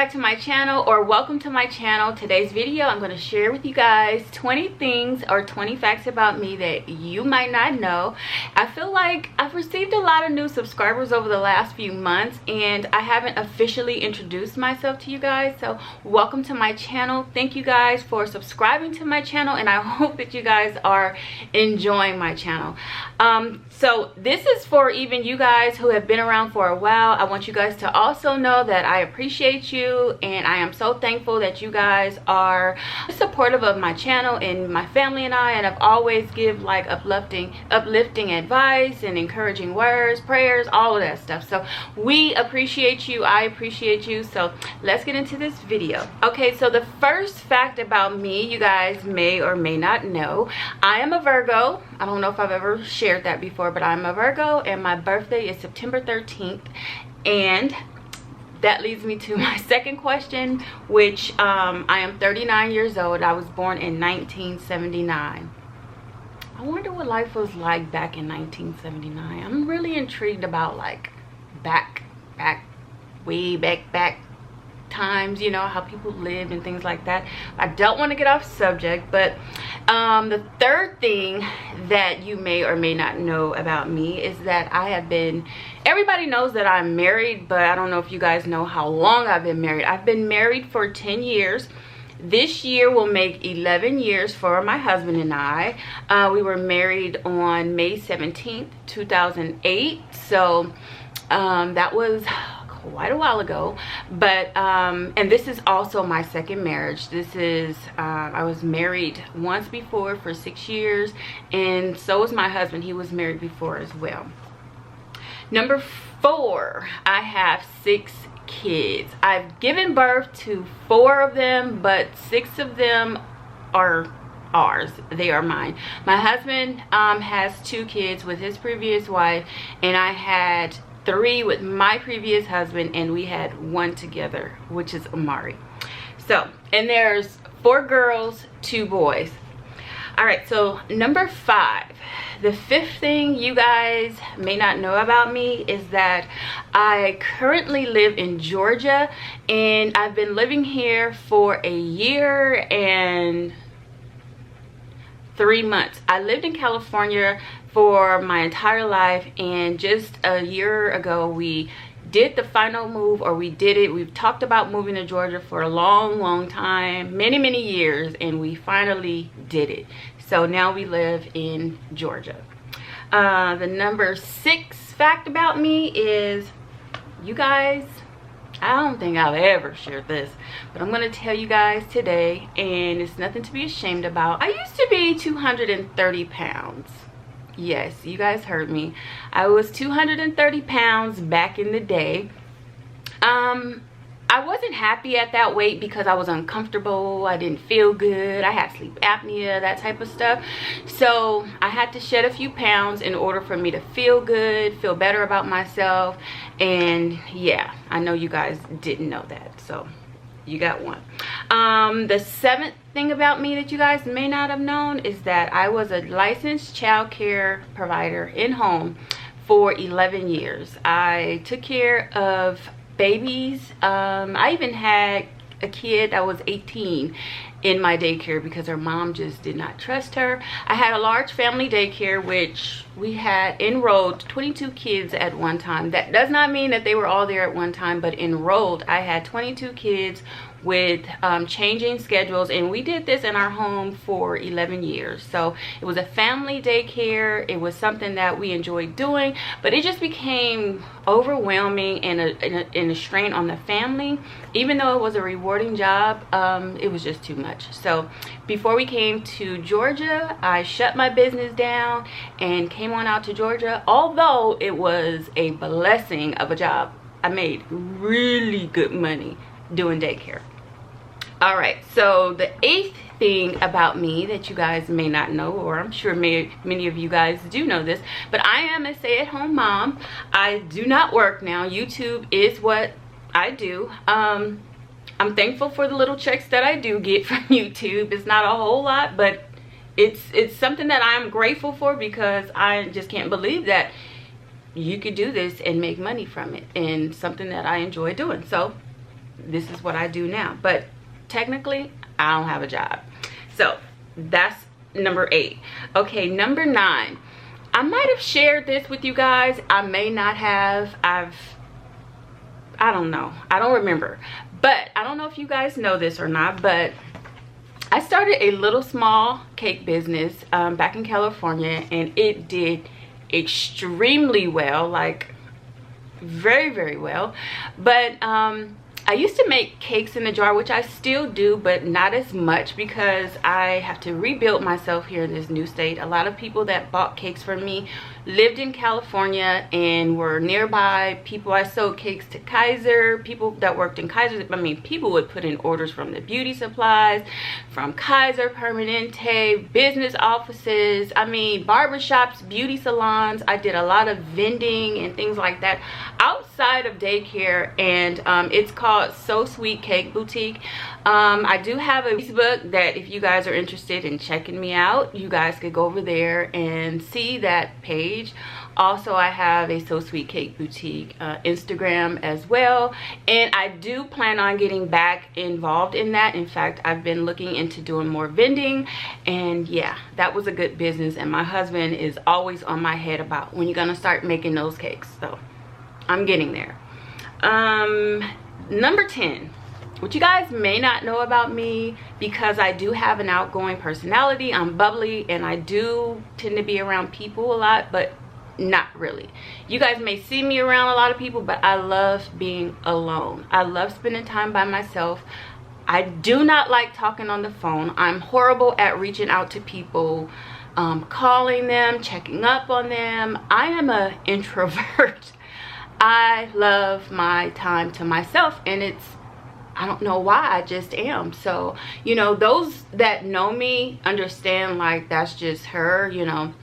back to my channel, or welcome to my channel. Today's video I'm going to share with you guys 20 things or 20 facts about me that you might not know. I feel like I've received a lot of new subscribers over the last few months and I haven't officially introduced myself to you guys, so welcome to my channel. Thank you guys for subscribing to my channel and I hope that you guys are enjoying my channel. So this is for even you guys who have been around for a while. I want you guys to also know that I appreciate you and I am so thankful that you guys are supportive of my channel and my family and I, and I've always give like uplifting advice and encouraging words, prayers, all of that stuff. So we appreciate you, I appreciate you. So let's get into this video. Okay, so the first fact about me, you guys may or may not know, I am a Virgo. I don't know if I've ever shared that before, but I'm a Virgo and my birthday is September 13th. And that leads me to my second question, which I am 39 years old. I was born in 1979. I wonder what life was like back in 1979. I'm really intrigued about like way back times, you know, how people lived and things like that. I don't want to get off subject, but the third thing that you may or may not know about me is that I have been, everybody knows that I'm married, but I don't know if you guys know how long I've been married. I've been married for 10 years. This year will make 11 years for my husband and I. We were married on May 17th, 2008. So that was quite a while ago, but and this is also my second marriage. This is I was married once before for 6 years, and so was my husband. He was married before as well. Number 4, I have 6 kids. I've given birth to 4 of them, but 6 of them are ours. They are mine. My husband has 2 kids with his previous wife, and I had 3 with my previous husband, and we had 1 together, which is Amari. So, and there's 4 girls, 2 boys. All right, so number 5, the 5th thing you guys may not know about me is that I currently live in Georgia, and I've been living here for a year and 3 months. I lived in California for my entire life, and just a year ago we did the final move, or we did it. We've talked about moving to Georgia for a long time, many years, and we finally did it. So now we live in Georgia. The number 6 fact about me is, you guys, I don't think I've ever shared this, but I'm going to tell you guys today, and it's nothing to be ashamed about. I used to be 230 pounds. Yes, you guys heard me. I was 230 pounds back in the day. I wasn't happy at that weight because I was uncomfortable. I didn't feel good. I had sleep apnea, that type of stuff. So I had to shed a few pounds in order for me to feel good, feel better about myself. And yeah, I know you guys didn't know that, so you got one. The 7th thing about me that you guys may not have known is that I was a licensed child care provider in home for 11 years. I took care of babies. I even had a kid that was 18 in my daycare because her mom just did not trust her. I had a large family daycare, which we had enrolled 22 kids at one time. That does not mean that they were all there at one time, but enrolled, I had 22 kids with changing schedules, and we did this in our home for 11 years. So it was a family daycare. It was something that we enjoyed doing, but it just became overwhelming and a strain on the family. Even though it was a rewarding job, it was just too much. So before we came to Georgia, I shut my business down and came on out to Georgia. Although it was a blessing of a job, I made really good money doing daycare. All right, so the 8th thing about me that you guys may not know, or I'm sure many of you guys do know this, but I am a stay-at-home mom. I do not work now. YouTube is what I do. I'm thankful for the little checks that I do get from YouTube. It's not a whole lot, but it's something that I'm grateful for, because I just can't believe that you could do this and make money from it, and something that I enjoy doing. So this is what I do now. But technically, I don't have a job. So that's number 8. Okay, number 9. I might have shared this with you guys. I may not have. I don't know. I don't remember. But I don't know if you guys know this or not, but I started a little small cake business back in California, and it did extremely well, like very, very well. But I used to make cakes in a jar, which I still do, but not as much because I have to rebuild myself here in this new state. A lot of people that bought cakes from me lived in California and were nearby. People I sold cakes to Kaiser, people that worked in Kaiser. I mean, people would put in orders from the beauty supplies, from Kaiser Permanente, business offices, I mean, barbershops, beauty salons. I did a lot of vending and things like that outside of daycare, and it's called So Sweet Cake Boutique. I do have a Facebook that if you guys are interested in checking me out, you guys could go over there and see that page. Also, I have a So Sweet Cake Boutique Instagram as well, and I do plan on getting back involved in that. In fact, I've been looking into doing more vending, and yeah, that was a good business, and my husband is always on my head about when you're gonna start making those cakes, so I'm getting there. Number 10, what you guys may not know about me, because I do have an outgoing personality, I'm bubbly, and I do tend to be around people a lot, but not really. You guys may see me around a lot of people, but I love being alone. I love spending time by myself. I do not like talking on the phone. I'm horrible at reaching out to people, calling them, checking up on them. I am an introvert. I love my time to myself, and I don't know why, I just am. So, you know, those that know me understand, like, that's just her, you know.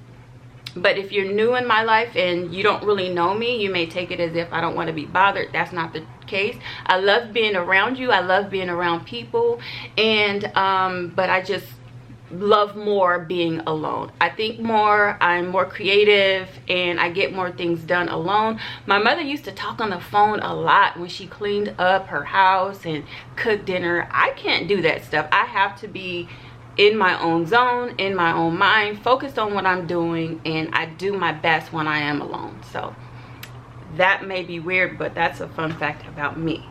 But if you're new in my life and you don't really know me, you may take it as if I don't want to be bothered. That's not the case. I love being around you. I love being around people, and but I just love more being alone. I think more, I'm more creative, and I get more things done alone. My mother used to talk on the phone a lot when she cleaned up her house and cooked dinner. I can't do that stuff. I have to be in my own zone, in my own mind, focused on what I'm doing, and I do my best when I am alone. So that may be weird, but that's a fun fact about me.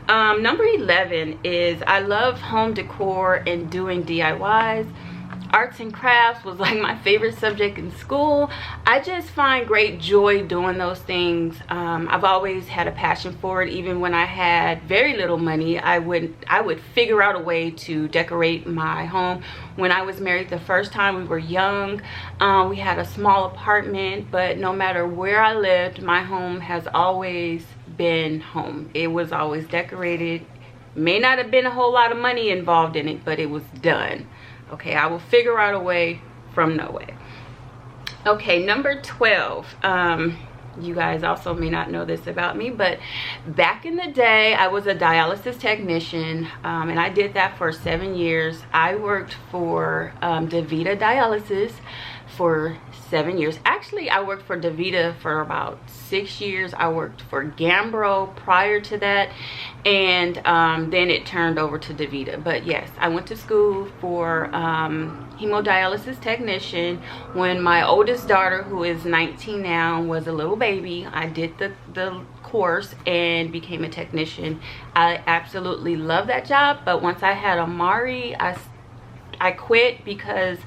Number 11 is I love home decor and doing DIYs. Arts and crafts was like my favorite subject in school. I just find great joy doing those things. I've always had a passion for it. Even when I had very little money, I would figure out a way to decorate my home. When I was married the first time, we were young. We had a small apartment, but no matter where I lived, my home has always been home. It was always decorated. May not have been a whole lot of money involved in it, but it was done. Okay, I will figure out a way from no way. Okay, number 12. You guys also may not know this about me, but back in the day, I was a dialysis technician, and I did that for 7 years. I worked for DaVita Dialysis for 7 years. Actually, I worked for DaVita for about 6 years. I worked for Gambro prior to that, and then it turned over to DaVita. But yes, I went to school for hemodialysis technician. When my oldest daughter, who is 19 now, was a little baby, I did the course and became a technician. I absolutely love that job, but once I had Amari, I quit because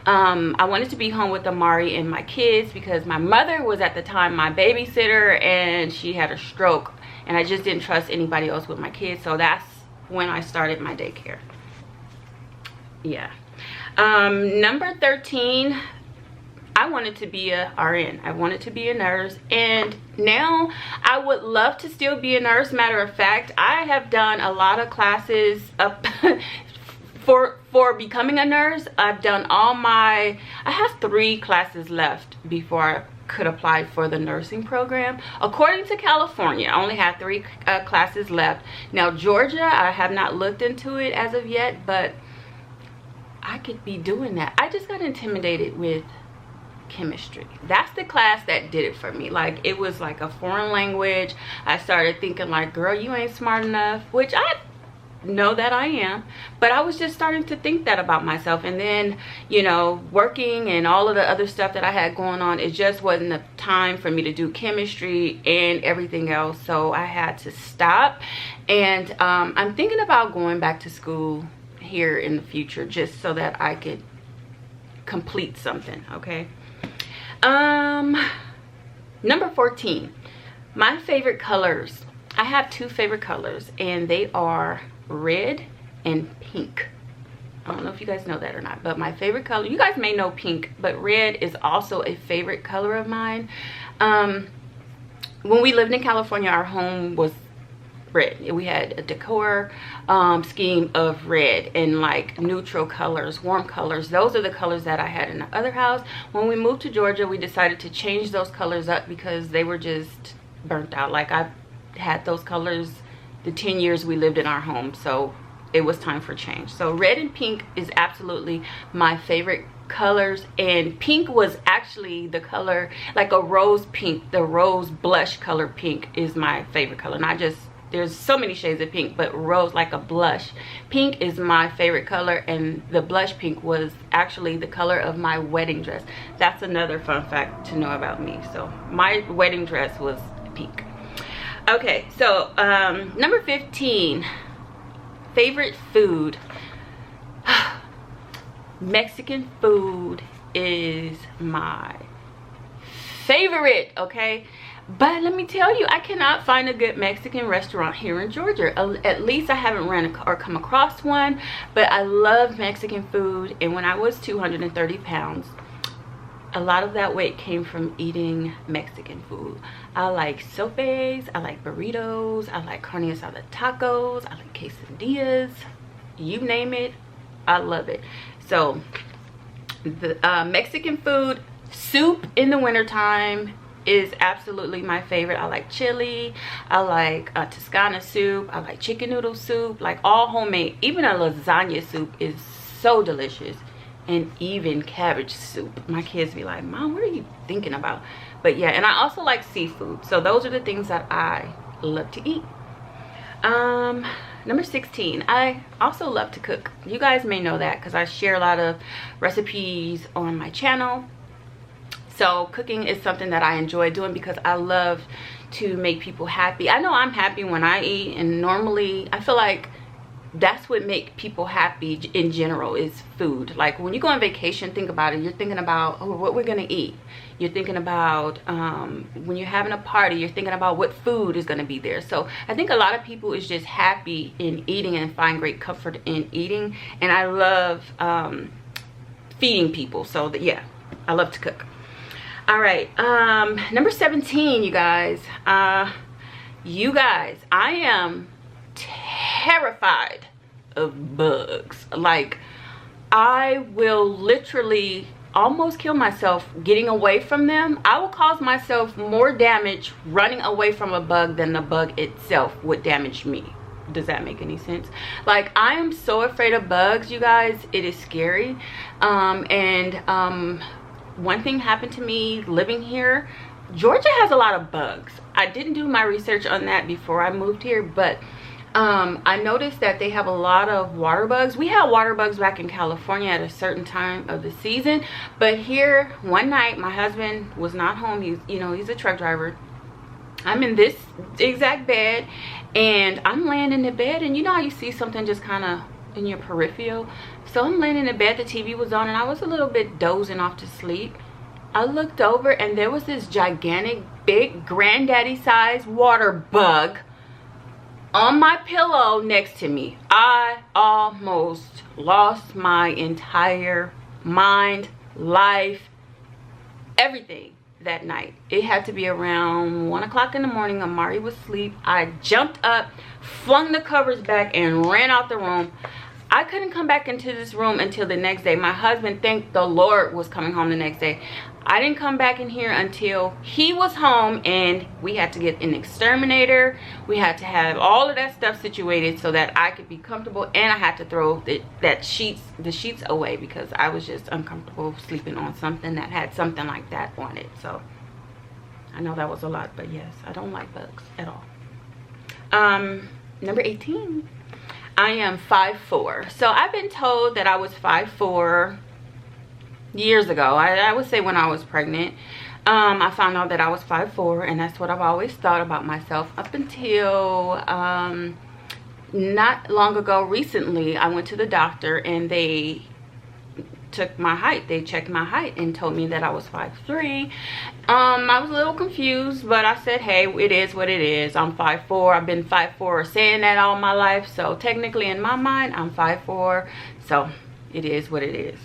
I wanted to be home with Amari and my kids, because my mother was at the time my babysitter and she had a stroke, and I just didn't trust anybody else with my kids. So that's when I started my daycare. Yeah. Number 13, I wanted to be a RN. I wanted to be a nurse, and now I would love to still be a nurse. Matter of fact, I have done a lot of classes up for becoming a nurse. I've done I have 3 classes left before I could apply for the nursing program. According to California, I only have 3 classes left. Now Georgia, I have not looked into it as of yet, but I could be doing that. I just got intimidated with chemistry. That's the class that did it for me. Like, it was like a foreign language. I started thinking like, girl, you ain't smart enough, which I know that I am, but I was just starting to think that about myself. And then, you know, working and all of the other stuff that I had going on, it just wasn't the time for me to do chemistry and everything else, so I had to stop. And I'm thinking about going back to school here in the future, just so that I could complete something. Okay. Number 14, my favorite colors. I have two favorite colors, and they are red and pink. I don't know if you guys know that or not, but my favorite color, you guys may know pink, but red is also a favorite color of mine. When we lived in California, our home was red. We had a decor scheme of red and like neutral colors, warm colors. Those are the colors that I had in the other house. When we moved to Georgia, we decided to change those colors up because they were just burnt out. Like, I've had those colors the 10 years we lived in our home, so it was time for change. So red and pink is absolutely my favorite colors, and pink was actually the color, like a rose pink, the rose blush color pink is my favorite color. Not just, there's so many shades of pink, but rose, like a blush pink, is my favorite color. And the blush pink was actually the color of my wedding dress. That's another fun fact to know about me. So my wedding dress was pink. Okay, so number 15, favorite food. Mexican food is my favorite, okay? But let me tell you, I cannot find a good Mexican restaurant here in Georgia. At least I haven't run or come across one, but I love Mexican food. And when I was 230 pounds, a lot of that weight came from eating Mexican food. I like sopes, I like burritos, I like carne asada tacos, I like quesadillas, you name it, I love it. So the Mexican food, soup in the wintertime is absolutely my favorite. I like chili, I like Toscana soup, I like chicken noodle soup, like all homemade. Even a lasagna soup is so delicious. And even cabbage soup. My kids be like, Mom, what are you thinking about? But yeah, and I also like seafood. So those are the things that I love to eat. Number 16, I also love to cook. You guys may know that because I share a lot of recipes on my channel. So cooking is something that I enjoy doing because I love to make people happy. I know I'm happy when I eat, and normally I feel like that's what makes people happy in general, is food. Like, when you go on vacation, think about it, you're thinking about, oh, what we're gonna eat. You're thinking about when you're having a party, you're thinking about what food is gonna be there. So I think a lot of people is just happy in eating and find great comfort in eating, and I love feeding people. So yeah, I love to cook. All right, number 17, you guys, I am terrified of bugs. Like, I will literally almost kill myself getting away from them. I will cause myself more damage running away from a bug than the bug itself would damage me. Does that make any sense? Like, I am so afraid of bugs, you guys. It is scary. One thing happened to me living here. Georgia has a lot of bugs. I didn't do my research on that before I moved here, but I noticed that they have a lot of water bugs. We had water bugs back in California at a certain time of the season, but here one night my husband was not home. He's a truck driver. I'm in this exact bed, and I'm laying in the bed, and you know how you see something just kind of in your peripheral. So I'm laying in the bed, the TV was on, and I was a little bit dozing off to sleep. I looked over, and there was this gigantic, big, granddaddy sized water bug on my pillow next to me. I almost lost my entire mind, life, everything that night. It had to be around 1 o'clock in the morning. Amari was asleep. I jumped up, flung the covers back, and ran out the room. I couldn't come back into this room until the next day. My husband, thank the Lord, was coming home the next day. I didn't come back in here until he was home, and we had to get an exterminator. We had to have all of that stuff situated so that I could be comfortable, and I had to throw the sheets away because I was just uncomfortable sleeping on something that had something like that on it. So I know that was a lot, but yes, I don't like bugs at all. Number 18. I am 5'4". So I've been told that I was 5'4" years ago. I would say when I was pregnant. I found out that I was 5'4", and that's what I've always thought about myself up until not long ago. Recently, I went to the doctor and they took my height. They checked my height and told me that I was 5'3". I was a little confused, but I said, hey, it is what it is. I'm 5'4". I've been 5'4", saying that all my life, so technically in my mind I'm 5'4", so it is what it is.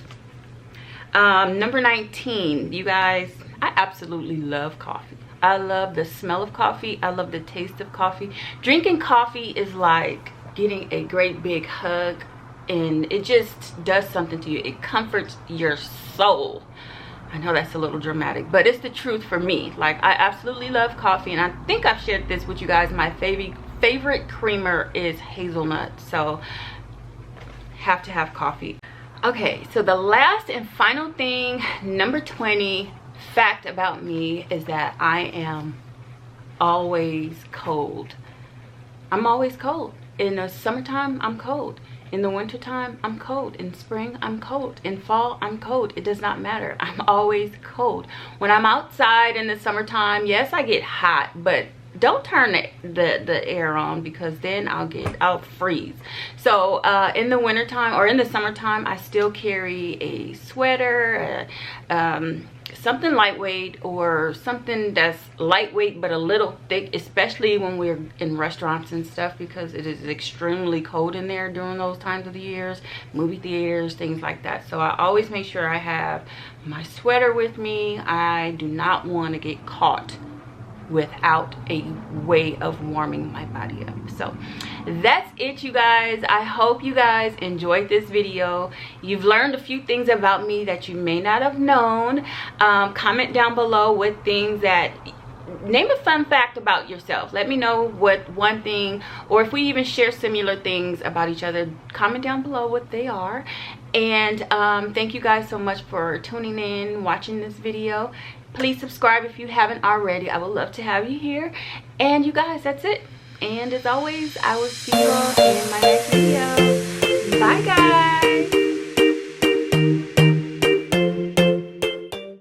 Number 19, you guys, I absolutely love coffee. I love the smell of coffee. I love the taste of coffee. Drinking coffee is like getting a great big hug, and it just does something to you. It comforts your soul. I know that's a little dramatic, but it's the truth for me. Like, I absolutely love coffee, and I think I've shared this with you guys. My favorite creamer is hazelnut, so have to have coffee. Okay, so the last and final thing, number 20 fact about me, is that I am always cold. I'm always cold. In the summertime, I'm cold. In the wintertime, I'm cold. In spring, I'm cold. In fall, I'm cold. It does not matter. I'm always cold. When I'm outside in the summertime, yes, I get hot, but don't turn the air on, because then I'll freeze. So in the wintertime or in the summertime, I still carry a sweater, something lightweight, or something that's lightweight but a little thick, especially when we're in restaurants and stuff, because it is extremely cold in there during those times of the years, movie theaters, things like that. So I always make sure I have my sweater with me. I do not want to get caught without a way of warming my body up. So that's it, you guys. I hope you guys enjoyed this video. You've learned a few things about me that you may not have known. Comment down below what things that, name a fun fact about yourself. Let me know what one thing, or if we even share similar things about each other, comment down below what they are. And thank you guys so much for tuning in, watching this video. Please subscribe if you haven't already. I would love to have you here. And you guys, that's it. And as always, I will see you all in my next video. Bye, guys.